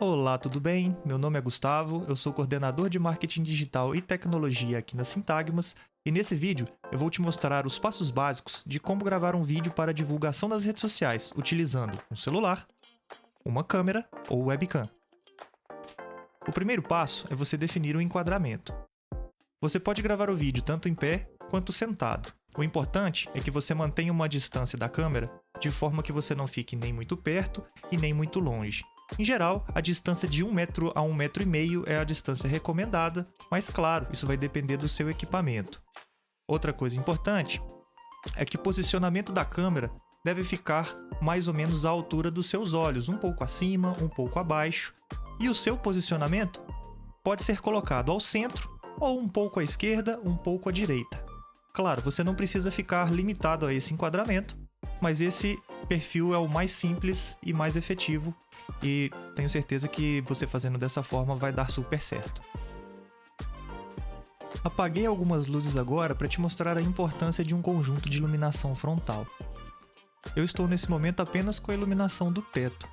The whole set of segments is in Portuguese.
Olá, tudo bem? Meu nome é Gustavo, eu sou coordenador de marketing digital e tecnologia aqui na Sintagmas, e nesse vídeo eu vou te mostrar os passos básicos de como gravar um vídeo para divulgação nas redes sociais utilizando um celular, uma câmera ou webcam. O primeiro passo é você definir o enquadramento. Você pode gravar o vídeo tanto em pé quanto sentado. O importante é que você mantenha uma distância da câmera de forma que você não fique nem muito perto e nem muito longe. Em geral, a distância de 1 metro a 1,5 metro é a distância recomendada, mas claro, isso vai depender do seu equipamento. Outra coisa importante é que o posicionamento da câmera deve ficar mais ou menos à altura dos seus olhos, um pouco acima, um pouco abaixo, e o seu posicionamento pode ser colocado ao centro ou um pouco à esquerda, um pouco à direita. Claro, você não precisa ficar limitado a esse enquadramento, mas esse perfil é o mais simples e mais efetivo, e tenho certeza que você fazendo dessa forma vai dar super certo. Apaguei algumas luzes agora para te mostrar a importância de um conjunto de iluminação frontal. Eu estou nesse momento apenas com a iluminação do teto,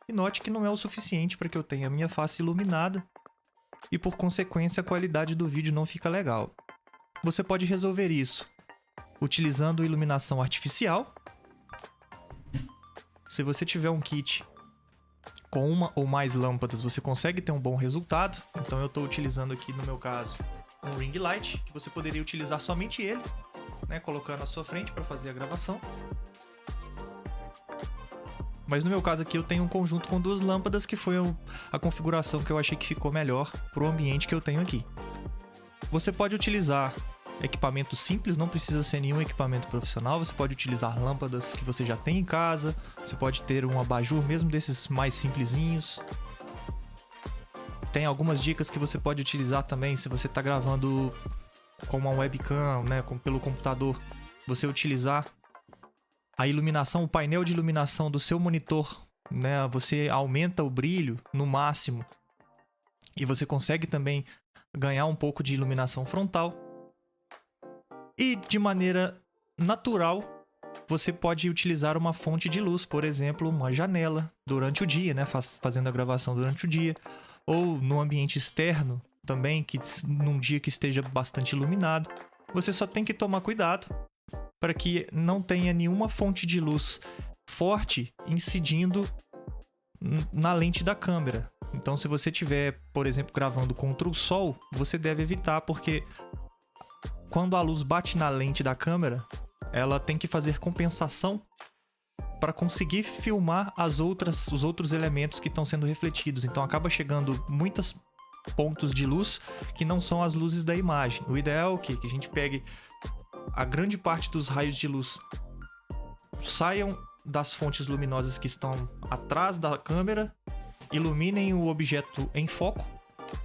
e note que não é o suficiente para que eu tenha a minha face iluminada, e por consequência a qualidade do vídeo não fica legal. Você pode resolver isso utilizando iluminação artificial. Se você tiver um kit com uma ou mais lâmpadas, você consegue ter um bom resultado. Então eu estou utilizando aqui, no meu caso, um ring light, que você poderia utilizar somente ele, né, colocando na sua frente para fazer a gravação. Mas no meu caso aqui eu tenho um conjunto com 2 lâmpadas, que foi a configuração que eu achei que ficou melhor para o ambiente que eu tenho aqui. Você pode utilizar equipamento simples, não precisa ser nenhum equipamento profissional. Você pode utilizar lâmpadas que você já tem em casa, você pode ter um abajur mesmo desses mais simplesinhos. Tem algumas dicas que você pode utilizar também se você está gravando com uma webcam, né, pelo computador. Você utilizar a iluminação, o painel de iluminação do seu monitor, né, você aumenta o brilho no máximo e você consegue também ganhar um pouco de iluminação frontal. E de maneira natural, você pode utilizar uma fonte de luz, por exemplo, uma janela durante o dia, né, fazendo a gravação durante o dia, ou no ambiente externo também, que num dia que esteja bastante iluminado. Você só tem que tomar cuidado para que não tenha nenhuma fonte de luz forte incidindo na lente da câmera. Então, se você estiver, por exemplo, gravando contra o sol, você deve evitar, porque quando a luz bate na lente da câmera, ela tem que fazer compensação para conseguir filmar os outros elementos que estão sendo refletidos. Então acaba chegando muitos pontos de luz que não são as luzes da imagem. O ideal é o quê? Que a gente pegue a grande parte dos raios de luz saiam das fontes luminosas que estão atrás da câmera, iluminem o objeto em foco,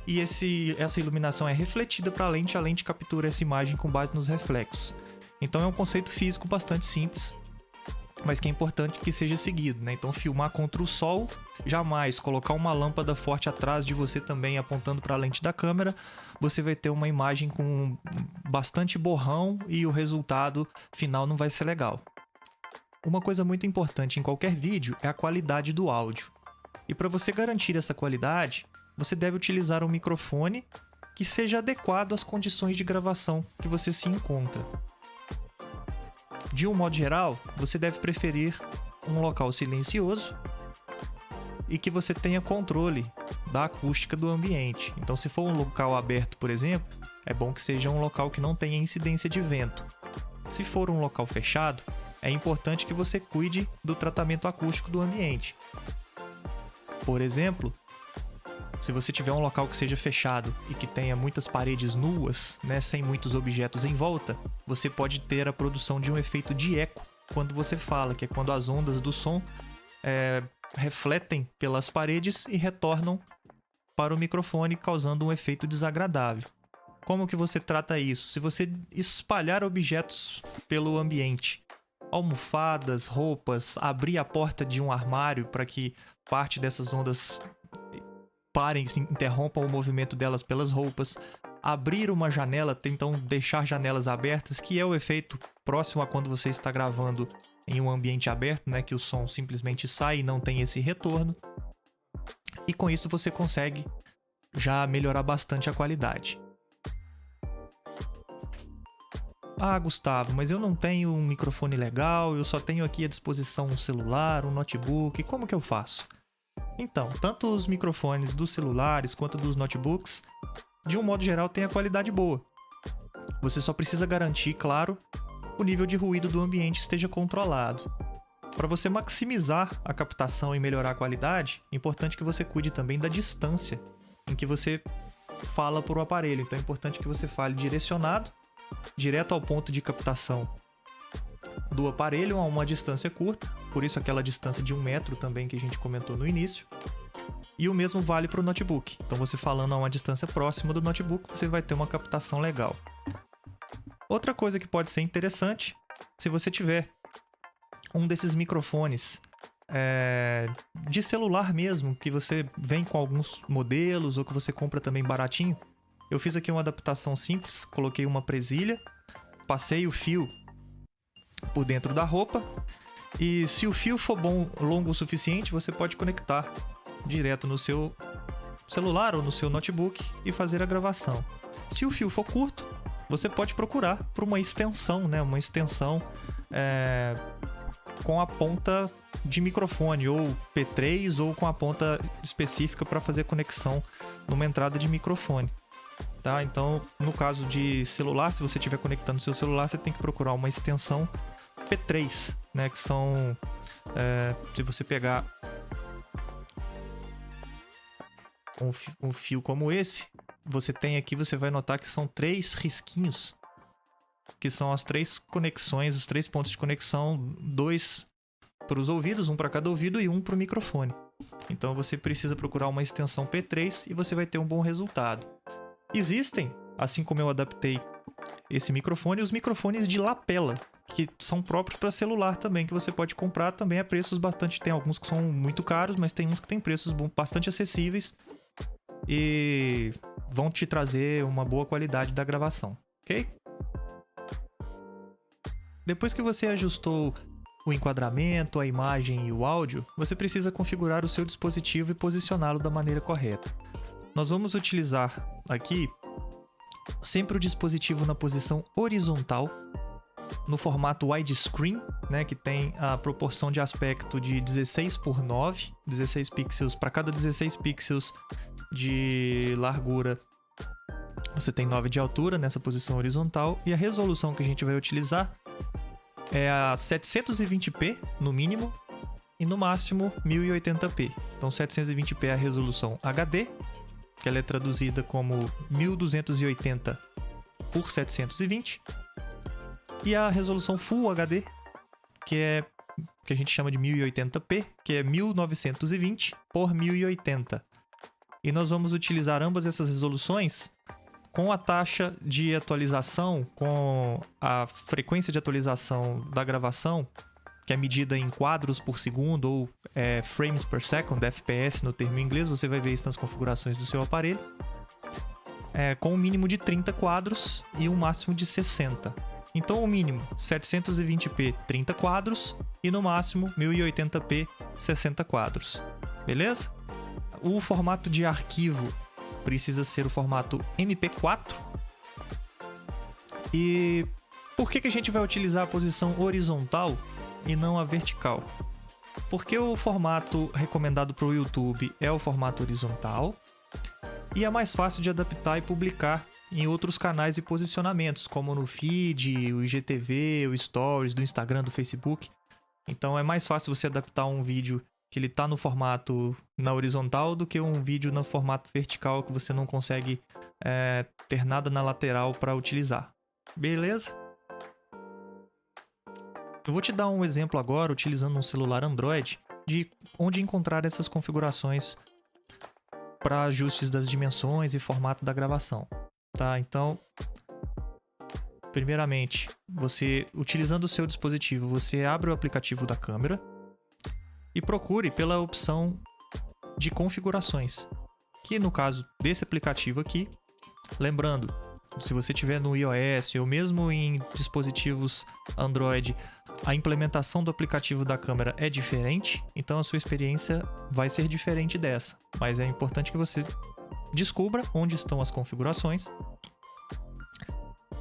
e essa iluminação é refletida para a lente captura essa imagem com base nos reflexos. Então é um conceito físico bastante simples, mas que é importante que seja seguido, né? Então filmar contra o sol, jamais colocar uma lâmpada forte atrás de você também apontando para a lente da câmera, você vai ter uma imagem com bastante borrão e o resultado final não vai ser legal. Uma coisa muito importante em qualquer vídeo é a qualidade do áudio. E para você garantir essa qualidade, você deve utilizar um microfone que seja adequado às condições de gravação que você se encontra. De um modo geral, você deve preferir um local silencioso e que você tenha controle da acústica do ambiente. Então, se for um local aberto, por exemplo, é bom que seja um local que não tenha incidência de vento. Se for um local fechado, é importante que você cuide do tratamento acústico do ambiente. Por exemplo, se você tiver um local que seja fechado e que tenha muitas paredes nuas, né, sem muitos objetos em volta, você pode ter a produção de um efeito de eco quando você fala, que é quando as ondas do som refletem pelas paredes e retornam para o microfone, causando um efeito desagradável. Como que você trata isso? Se você espalhar objetos pelo ambiente, almofadas, roupas, abrir a porta de um armário para que parte dessas ondas parem, interrompam o movimento delas pelas roupas, abrir uma janela, então deixar janelas abertas, que é o efeito próximo a quando você está gravando em um ambiente aberto, né, que o som simplesmente sai e não tem esse retorno. E com isso você consegue já melhorar bastante a qualidade. Ah, Gustavo, mas eu não tenho um microfone legal, eu só tenho aqui à disposição um celular, um notebook, como que eu faço? Então, tanto os microfones dos celulares quanto dos notebooks, de um modo geral, têm a qualidade boa. Você só precisa garantir, claro, o nível de ruído do ambiente esteja controlado. Para você maximizar a captação e melhorar a qualidade, é importante que você cuide também da distância em que você fala por o aparelho. Então é importante que você fale direcionado, direto ao ponto de captação do aparelho a uma distância curta, por isso aquela distância de 1 metro também que a gente comentou no início. E o mesmo vale para o notebook. Então você falando a uma distância próxima do notebook, você vai ter uma captação legal. Outra coisa que pode ser interessante, se você tiver um desses microfones de celular mesmo, que você vem com alguns modelos ou que você compra também baratinho. Eu fiz aqui uma adaptação simples, coloquei uma presilha, passei o fio por dentro da roupa e se o fio for longo o suficiente, você pode conectar direto no seu celular ou no seu notebook e fazer a gravação. Se o fio for curto, você pode procurar por uma extensão, né? Uma extensão com a ponta de microfone, ou P3, ou com a ponta específica para fazer conexão numa entrada de microfone. Tá? Então, no caso de celular, se você estiver conectando o seu celular, você tem que procurar uma extensão P3, né? Que são, se você pegar um fio como esse, você tem aqui, você vai notar que são 3 risquinhos, que são as 3 conexões, os 3 pontos de conexão, 2 para os ouvidos, um para cada ouvido e um para o microfone. Então você precisa procurar uma extensão P3 e você vai ter um bom resultado. Existem, assim como eu adaptei esse microfone, os microfones de lapela, que são próprios para celular também, que você pode comprar também a preços bastante... Tem alguns que são muito caros, mas tem uns que têm preços bastante acessíveis e vão te trazer uma boa qualidade da gravação, ok? Depois que você ajustou o enquadramento, a imagem e o áudio, você precisa configurar o seu dispositivo e posicioná-lo da maneira correta. Nós vamos utilizar aqui sempre o dispositivo na posição horizontal, no formato widescreen, né, que tem a proporção de aspecto de 16:9, 16 pixels para cada 16 pixels de largura. Você tem 9 de altura nessa posição horizontal e a resolução que a gente vai utilizar é a 720p no mínimo e no máximo 1080p. Então 720p é a resolução HD, que ela é traduzida como 1280 por 720, e a resolução Full HD, que a gente chama de 1080p, que é 1920 por 1080. E nós vamos utilizar ambas essas resoluções com a taxa de atualização, com a frequência de atualização da gravação, que é medida em quadros por segundo ou frames per second, FPS no termo em inglês, você vai ver isso nas configurações do seu aparelho, com um mínimo de 30 quadros e um máximo de 60. Então o mínimo 720p 30 quadros e no máximo 1080p 60 quadros. Beleza? O formato de arquivo precisa ser o formato MP4. E por que a gente vai utilizar a posição horizontal e não a vertical? Porque o formato recomendado para o YouTube é o formato horizontal e é mais fácil de adaptar e publicar em outros canais e posicionamentos, como no feed, o IGTV, o Stories, do Instagram, do Facebook. Então é mais fácil você adaptar um vídeo que ele está no formato na horizontal do que um vídeo no formato vertical que você não consegue ter nada na lateral para utilizar. Beleza? Eu vou te dar um exemplo agora, utilizando um celular Android, de onde encontrar essas configurações para ajustes das dimensões e formato da gravação. Tá? Então, primeiramente, você, utilizando o seu dispositivo, você abre o aplicativo da câmera e procure pela opção de configurações, que no caso desse aplicativo aqui, lembrando, se você tiver no iOS ou mesmo em dispositivos Android, a implementação do aplicativo da câmera é diferente, então a sua experiência vai ser diferente dessa. Mas é importante que você descubra onde estão as configurações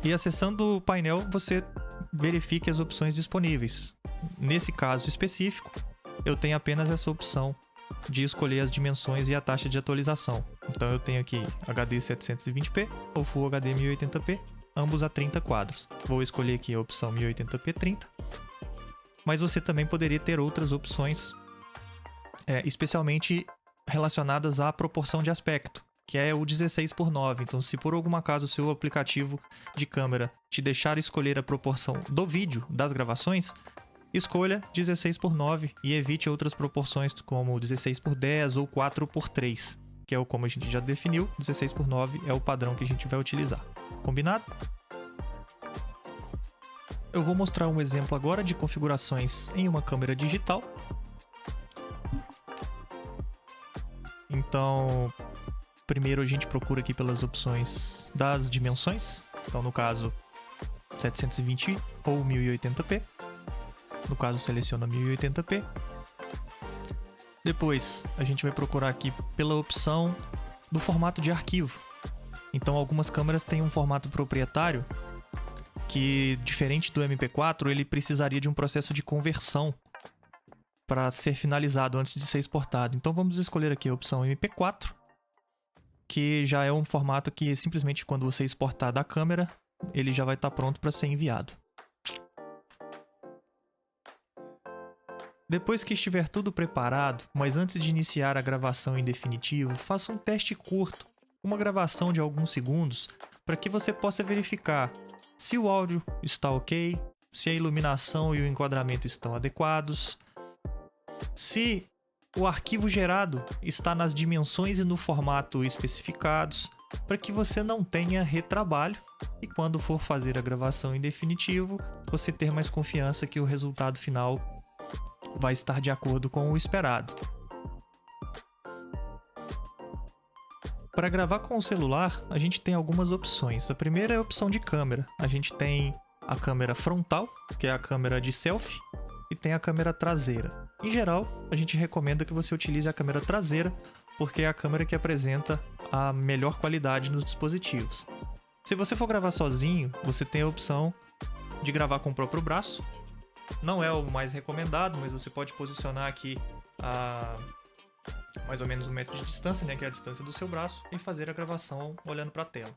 e, acessando o painel, você verifique as opções disponíveis. Nesse caso específico, eu tenho apenas essa opção de escolher as dimensões e a taxa de atualização. Então eu tenho aqui HD 720p ou Full HD 1080p, ambos a 30 quadros. Vou escolher aqui a opção 1080p 30, mas você também poderia ter outras opções, especialmente relacionadas à proporção de aspecto, que é o 16:9. Então, se por algum acaso o seu aplicativo de câmera te deixar escolher a proporção do vídeo das gravações, escolha 16:9 e evite outras proporções como 16:10 ou 4:3, que é o como a gente já definiu. 16:9 é o padrão que a gente vai utilizar. Combinado? Eu vou mostrar um exemplo agora de configurações em uma câmera digital. Então, primeiro a gente procura aqui pelas opções das dimensões. Então, no caso, 720 ou 1080p. No caso, seleciona 1080p. Depois, a gente vai procurar aqui pela opção do formato de arquivo. Então, algumas câmeras têm um formato proprietário que, diferente do MP4, ele precisaria de um processo de conversão para ser finalizado antes de ser exportado. Então, vamos escolher aqui a opção MP4, que já é um formato que simplesmente quando você exportar da câmera, ele já vai estar pronto para ser enviado. Depois que estiver tudo preparado, mas antes de iniciar a gravação em definitivo, faça um teste curto, uma gravação de alguns segundos, para que você possa verificar se o áudio está ok, se a iluminação e o enquadramento estão adequados, se o arquivo gerado está nas dimensões e no formato especificados, para que você não tenha retrabalho e quando for fazer a gravação em definitivo, você ter mais confiança que o resultado final vai estar de acordo com o esperado. Para gravar com o celular, a gente tem algumas opções. A primeira é a opção de câmera. A gente tem a câmera frontal, que é a câmera de selfie, e tem a câmera traseira. Em geral, a gente recomenda que você utilize a câmera traseira, porque é a câmera que apresenta a melhor qualidade nos dispositivos. Se você for gravar sozinho, você tem a opção de gravar com o próprio braço. Não é o mais recomendado, mas você pode posicionar aqui a mais ou menos 1 metro de distância, né, que é a distância do seu braço, e fazer a gravação olhando para a tela.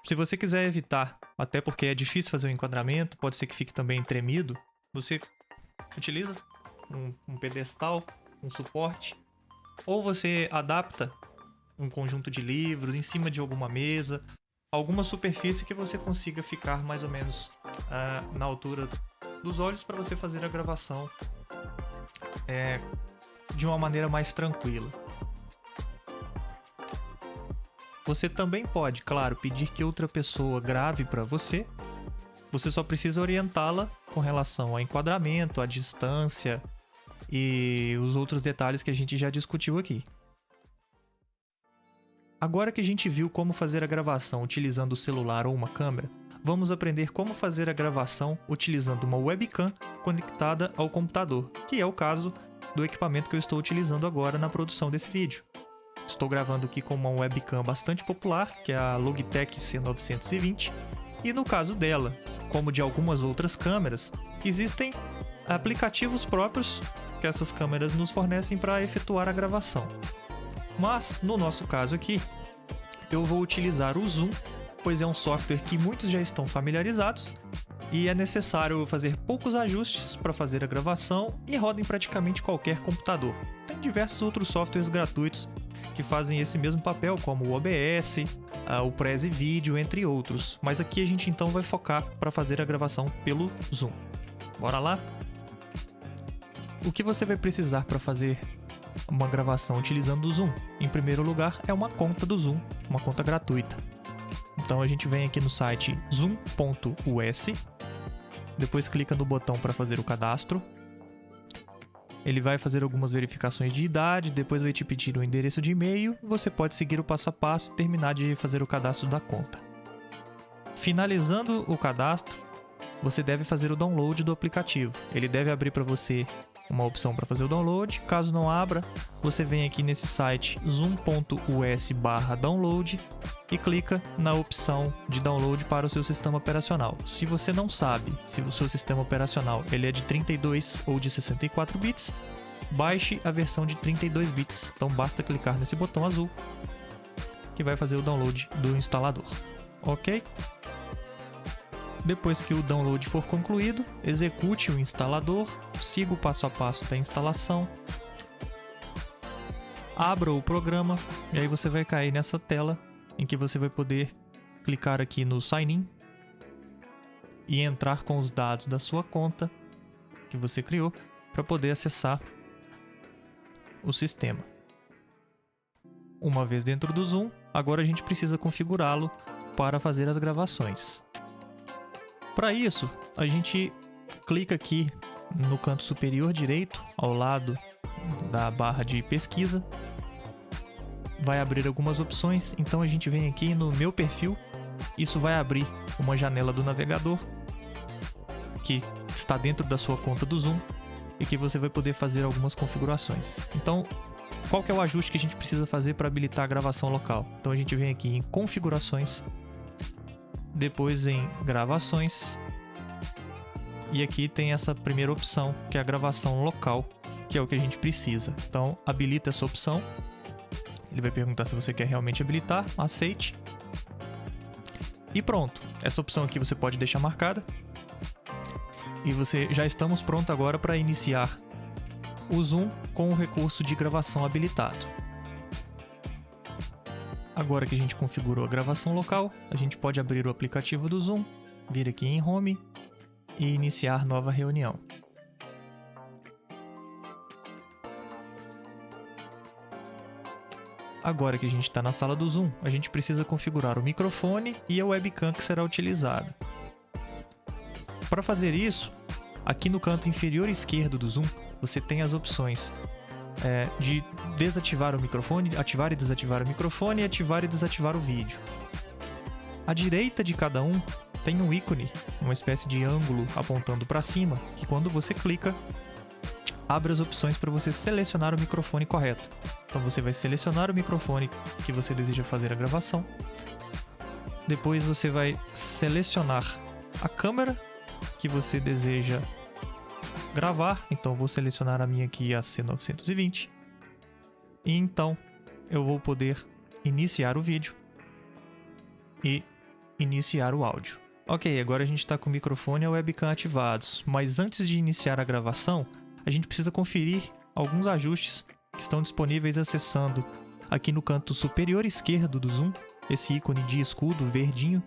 Se você quiser evitar, até porque é difícil fazer o enquadramento, pode ser que fique também tremido, você utiliza um pedestal, um suporte, ou você adapta um conjunto de livros em cima de alguma mesa, alguma superfície que você consiga ficar mais ou menos na altura dos olhos para você fazer a gravação de uma maneira mais tranquila. Você também pode, claro, pedir que outra pessoa grave para você. Você só precisa orientá-la com relação ao enquadramento, à distância e os outros detalhes que a gente já discutiu aqui. Agora que a gente viu como fazer a gravação utilizando o celular ou uma câmera, vamos aprender como fazer a gravação utilizando uma webcam conectada ao computador, que é o caso do equipamento que eu estou utilizando agora na produção desse vídeo. Estou gravando aqui com uma webcam bastante popular, que é a Logitech C920, e no caso dela, como de algumas outras câmeras, existem aplicativos próprios que essas câmeras nos fornecem para efetuar a gravação. Mas, no nosso caso aqui, eu vou utilizar o Zoom, pois é um software que muitos já estão familiarizados e é necessário fazer poucos ajustes para fazer a gravação e roda em praticamente qualquer computador. Tem diversos outros softwares gratuitos que fazem esse mesmo papel, como o OBS, o Prezi Video, entre outros. Mas aqui a gente então vai focar para fazer a gravação pelo Zoom. Bora lá? O que você vai precisar para fazer uma gravação utilizando o Zoom? Em primeiro lugar, é uma conta do Zoom, uma conta gratuita. Então a gente vem aqui no site zoom.us, depois clica no botão para fazer o cadastro. Ele vai fazer algumas verificações de idade, depois vai te pedir o endereço de e-mail, você pode seguir o passo a passo e terminar de fazer o cadastro da conta. Finalizando o cadastro, você deve fazer o download do aplicativo. Ele deve abrir para você uma opção para fazer o download. Caso não abra, você vem aqui nesse site zoom.us/download e clica na opção de download para o seu sistema operacional. Se você não sabe se o seu sistema operacional ele é de 32 ou de 64 bits, baixe a versão de 32 bits. Então basta clicar nesse botão azul que vai fazer o download do instalador. Ok? Depois que o download for concluído, execute o instalador, siga o passo a passo da instalação, abra o programa e aí você vai cair nessa tela em que você vai poder clicar aqui no Sign In e entrar com os dados da sua conta que você criou para poder acessar o sistema. Uma vez dentro do Zoom, agora a gente precisa configurá-lo para fazer as gravações. Para isso, a gente clica aqui no canto superior direito, ao lado da barra de pesquisa. Vai abrir algumas opções, então a gente vem aqui no Meu Perfil. Isso vai abrir uma janela do navegador que está dentro da sua conta do Zoom e que você vai poder fazer algumas configurações. Então, qual que é o ajuste que a gente precisa fazer para habilitar a gravação local? Então a gente vem aqui em Configurações, depois em Gravações, e aqui tem essa primeira opção, que é a gravação local, que é o que a gente precisa. Então, habilita essa opção. Ele vai perguntar se você quer realmente habilitar, aceite. E pronto, essa opção aqui você pode deixar marcada. E já estamos prontos agora para iniciar o Zoom com o recurso de gravação habilitado. Agora que a gente configurou a gravação local, a gente pode abrir o aplicativo do Zoom, vir aqui em Home e iniciar nova reunião. Agora que a gente está na sala do Zoom, a gente precisa configurar o microfone e a webcam que será utilizada. Para fazer isso, aqui no canto inferior esquerdo do Zoom, você tem as opções de desativar o microfone, ativar e desativar o microfone e ativar e desativar o vídeo. À direita de cada um tem um ícone, uma espécie de ângulo apontando para cima, que quando você clica, abre as opções para você selecionar o microfone correto. Então você vai selecionar o microfone que você deseja fazer a gravação. Depois você vai selecionar a câmera que você deseja gravar. Então eu vou selecionar a minha aqui, a C920. E então eu vou poder iniciar o vídeo e iniciar o áudio. Ok, agora a gente está com o microfone e a webcam ativados, mas antes de iniciar a gravação, a gente precisa conferir alguns ajustes que estão disponíveis acessando aqui no canto superior esquerdo do Zoom, esse ícone de escudo verdinho.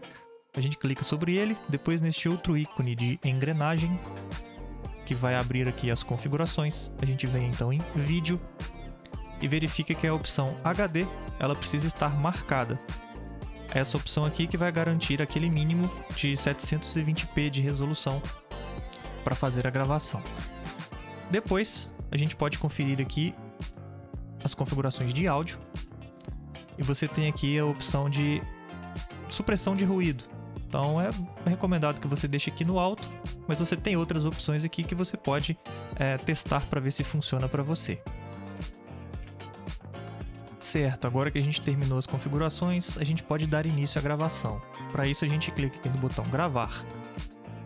A gente clica sobre ele, depois neste outro ícone de engrenagem, que vai abrir aqui as configurações. A gente vem então em Vídeo e verifica que a opção HD ela precisa estar marcada. Essa opção aqui que vai garantir aquele mínimo de 720p de resolução para fazer a gravação. Depois, a gente pode conferir aqui as configurações de áudio. E você tem aqui a opção de supressão de ruído. Então é recomendado que você deixe aqui no alto, mas você tem outras opções aqui que você pode testar para ver se funciona para você. Certo, agora que a gente terminou as configurações, a gente pode dar início à gravação. Para isso a gente clica aqui no botão gravar.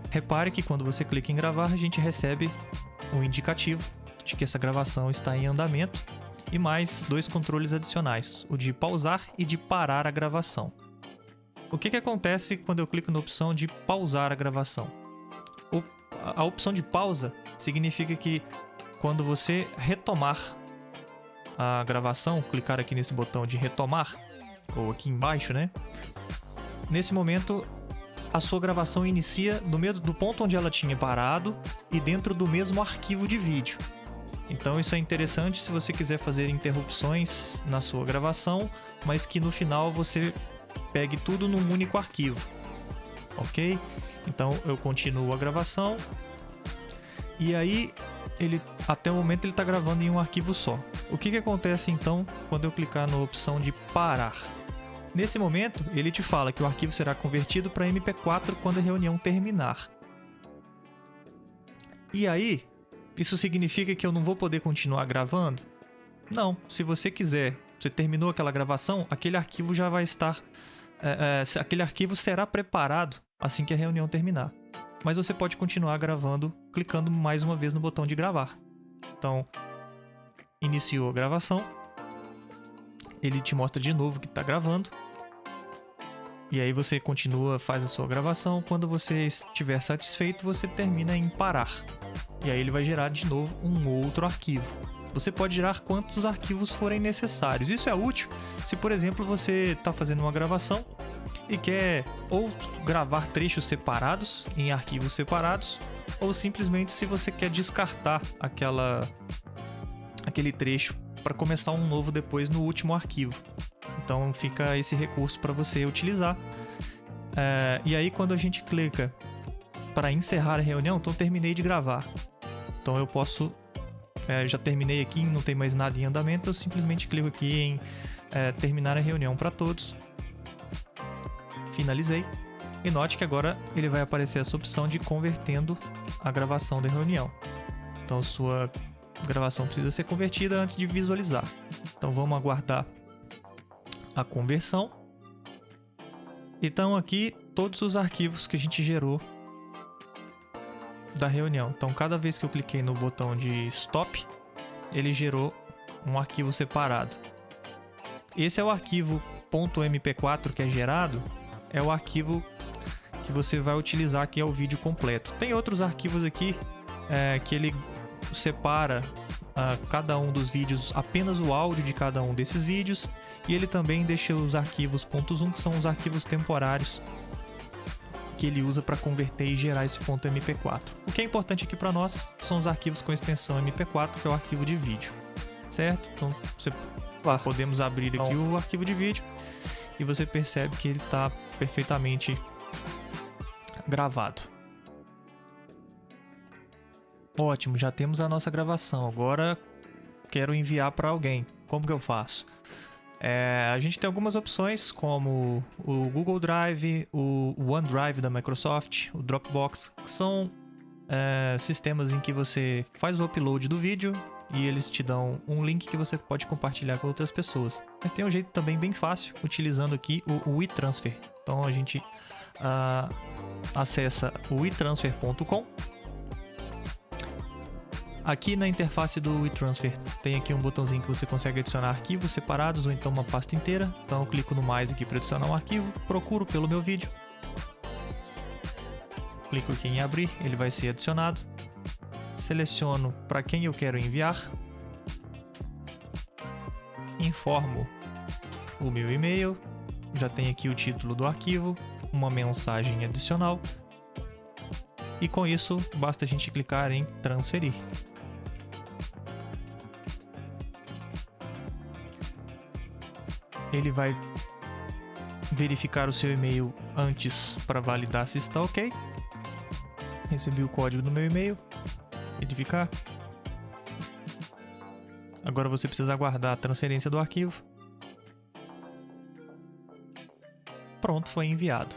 Repare que quando você clica em gravar, a gente recebe um indicativo de que essa gravação está em andamento e mais dois controles adicionais, o de pausar e de parar a gravação. O que acontece quando eu clico na opção de pausar a gravação? A opção de pausa significa que quando você retomar a gravação, clicar aqui nesse botão de retomar, ou aqui embaixo, né? Nesse momento, a sua gravação inicia do ponto onde ela tinha parado e dentro do mesmo arquivo de vídeo. Então isso é interessante se você quiser fazer interrupções na sua gravação, mas que no final você pegue tudo num único arquivo. Ok? Então eu continuo a gravação e aí até o momento ele está gravando em um arquivo só. O que acontece então quando eu clicar na opção de parar? Nesse momento ele te fala que o arquivo será convertido para MP4 quando a reunião terminar. E aí, isso significa que eu não vou poder continuar gravando? Não, se você quiser, você terminou aquela gravação, aquele arquivo já vai estar... aquele arquivo será preparado assim que a reunião terminar. Mas você pode continuar gravando clicando mais uma vez no botão de gravar. Então, iniciou a gravação. Ele te mostra de novo que está gravando. E aí você continua, faz a sua gravação. Quando você estiver satisfeito, você termina em parar. E aí ele vai gerar de novo um outro arquivo. Você pode gerar quantos arquivos forem necessários. Isso é útil se, por exemplo, você está fazendo uma gravação e quer ou gravar trechos separados em arquivos separados, ou simplesmente se você quer descartar aquele trecho para começar um novo depois no último arquivo. Então fica esse recurso para você utilizar. E aí quando a gente clica para encerrar a reunião, então terminei de gravar. Então eu posso... já terminei aqui, não tem mais nada em andamento, eu simplesmente clico aqui em terminar a reunião para todos. Finalizei. E note que agora ele vai aparecer essa opção de convertendo a gravação da reunião. Então sua gravação precisa ser convertida antes de visualizar. Então vamos aguardar a conversão. Então aqui todos os arquivos que a gente gerou da reunião. Então cada vez que eu cliquei no botão de stop, ele gerou um arquivo separado. Esse é o arquivo .mp4 que é gerado, é o arquivo que você vai utilizar, que é o vídeo completo. Tem outros arquivos aqui que ele separa cada um dos vídeos, apenas o áudio de cada um desses vídeos, e ele também deixa os arquivos .1, que são os arquivos temporários que ele usa para converter e gerar esse .mp4. O que é importante aqui para nós são os arquivos com extensão mp4, que é o arquivo de vídeo, certo? Então podemos abrir aqui o arquivo de vídeo e você percebe que ele está perfeitamente gravado. Ótimo, já temos a nossa gravação. Agora quero enviar para alguém. Como que eu faço? A gente tem algumas opções, como o Google Drive, o OneDrive da Microsoft, o Dropbox, que são sistemas em que você faz o upload do vídeo e eles te dão um link que você pode compartilhar com outras pessoas. Mas tem um jeito também bem fácil, utilizando aqui o WeTransfer. Então a gente acessa o wetransfer.com. Aqui na interface do WeTransfer tem aqui um botãozinho que você consegue adicionar arquivos separados ou então uma pasta inteira. Então eu clico no mais aqui para adicionar um arquivo, procuro pelo meu vídeo, clico aqui em abrir, ele vai ser adicionado, seleciono para quem eu quero enviar, informo o meu e-mail, já tem aqui o título do arquivo, uma mensagem adicional, e com isso basta a gente clicar em transferir. Ele vai verificar o seu e-mail antes para validar se está ok. Recebi o código do meu e-mail. Verificar. Agora você precisa aguardar a transferência do arquivo. Pronto, foi enviado.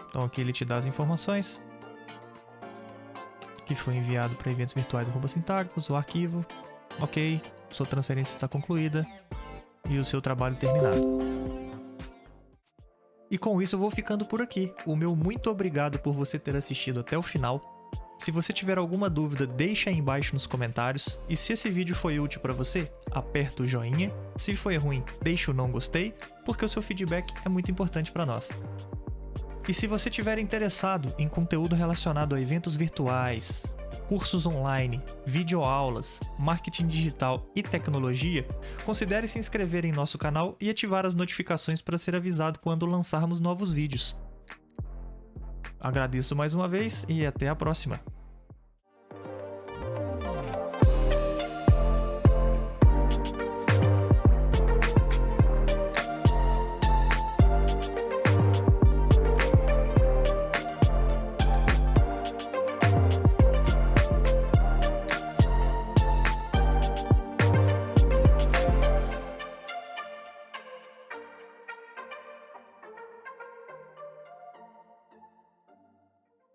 Então aqui ele te dá as informações. Que foi enviado para eventos virtuais @sintáticos, o arquivo. Ok, sua transferência está concluída. E o seu trabalho terminado. E com isso eu vou ficando por aqui. O meu muito obrigado por você ter assistido até o final. Se você tiver alguma dúvida, deixa aí embaixo nos comentários. E se esse vídeo foi útil para você, aperta o joinha. Se foi ruim, deixa o não gostei, porque o seu feedback é muito importante para nós. E se você estiver interessado em conteúdo relacionado a eventos virtuais, cursos online, videoaulas, marketing digital e tecnologia, considere se inscrever em nosso canal e ativar as notificações para ser avisado quando lançarmos novos vídeos. Agradeço mais uma vez e até a próxima!